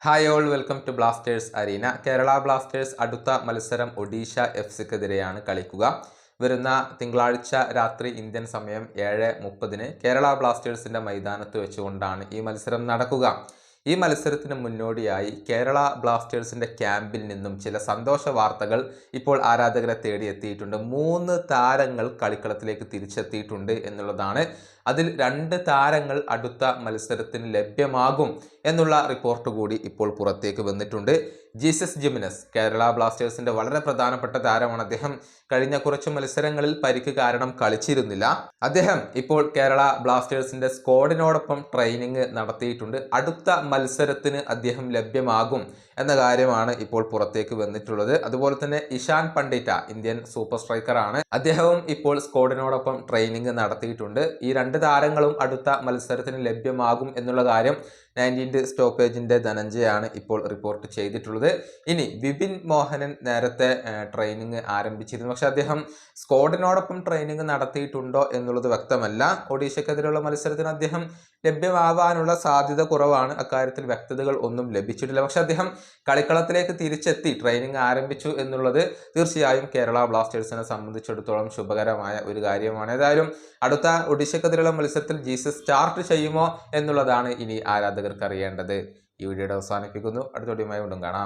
Hi all welcome to Blasters arena. Kerala Blasters അടുത്ത മത്സരം ഒഡീഷ എഫ്സിക്കെതിരെയാണ് കളിക്കുക. വരുന്ന തിങ്കളാഴ്ച രാത്രി ഇന്ത്യൻ സമയം 7:30 കേരള ബ്ലാസ്റ്റേഴ്സിന്റെ മൈതാനത്ത് വെച്ചുകൊണ്ടാണ് ഈ മത്സരം നടക്കുക. ഈ മത്സരത്തിന് മുന്നോടിയായി കേരള ബ്ലാസ്റ്റേഴ്സിന്റെ ക്യാമ്പിൽ നിന്നും ചില സന്തോഷ വാർത്തകൾ ഇപ്പോൾ ആരാധകരെ തേടിയെത്തിയിട്ടുണ്ട്. 3 താരങ്ങൾ കളിക്കളത്തിലേക്ക് തിരിച്ചെത്തിയിട്ടുണ്ട് എന്നുള്ളതാണ്. അതിൽ 2 താരങ്ങൾ അടുത്ത മത്സരത്തിന് ലഭ്യമാകും എന്നുള്ള റിപ്പോർട്ട് കൂടി ഇപ്പോൾ പുറത്തേക്ക് വന്നിട്ടുണ്ട്. ജീസസ് ജിമിനസ് കേരള ബ്ലാസ്റ്റേഴ്സിന്റെ വളരെ പ്രധാനപ്പെട്ട താരമാണ്. അദ്ദേഹം കഴിഞ്ഞ കുറച്ച് മത്സരങ്ങളിൽ പരിക്ക് കാരണം കളിച്ചിരുന്നില്ല. അദ്ദേഹം ഇപ്പോൾ കേരള ബ്ലാസ്റ്റേഴ്സിന്റെ സ്ക്വാഡിനോടൊപ്പം ട്രെയിനിങ് നടത്തിയിട്ടുണ്ട്. അടുത്ത മത്സരത്തിന് അദ്ദേഹം ലഭ്യമാകും എന്ന കാര്യമാണ് ഇപ്പോൾ പുറത്തേക്ക് വന്നിട്ടുള്ളത്. അതുപോലെ തന്നെ ഇഷാൻ പണ്ഡിറ്റ ഇന്ത്യൻ സൂപ്പർ സ്ട്രൈക്കറാണ്. അദ്ദേഹവും ഇപ്പോൾ സ്ക്വാഡിനോടൊപ്പം ട്രെയിനിങ് നടത്തിയിട്ടുണ്ട്. ഈ 2 താരങ്ങളും അടുത്ത മത്സരത്തിന് ലഭ്യമാകും എന്നുള്ള കാര്യം 19th സ്റ്റോപ്പേജിന്റെ ധനഞ്ജയാണ് ഇപ്പോൾ റിപ്പോർട്ട് ചെയ്തിട്ടുള്ളത്. ഇനി വിപിൻ മോഹനൻ നേരത്തെ ട്രെയിനിങ് ആരംഭിച്ചിരുന്നു. പക്ഷെ അദ്ദേഹം സ്ക്വാഡിനോടൊപ്പം ട്രെയിനിങ് നടത്തിയിട്ടുണ്ടോ എന്നുള്ളത് വ്യക്തമല്ല. ഒഡീഷയ്ക്കെതിരെയുള്ള മത്സരത്തിന് അദ്ദേഹം ലഭ്യമാവാനുള്ള സാധ്യത കുറവാണ്. അക്കാര്യത്തിൽ വ്യക്തതകൾ ഒന്നും ലഭിച്ചിട്ടില്ല. പക്ഷെ അദ്ദേഹം കളിക്കളത്തിലേക്ക് തിരിച്ചെത്തി ട്രെയിനിങ് ആരംഭിച്ചു എന്നുള്ളത് തീർച്ചയായും കേരള ബ്ലാസ്റ്റേഴ്സിനെ സംബന്ധിച്ചിടത്തോളം ശുഭകരമായ ഒരു കാര്യമാണ്. ഏതായാലും അടുത്ത ഒഡീഷയ്ക്കെതിരെയുള്ള മത്സരത്തിൽ ജീസസ് സ്റ്റാർട്ട് ചെയ്യുമോ എന്നുള്ളതാണ് ഇനി ആരാധകർക്ക് അറിയേണ്ടത്. ഈ വീഡിയോയുടെ അവസാനിപ്പിക്കുന്നു. അടുത്ത വീഡിയോയുമായി വീണ്ടും കാണാം.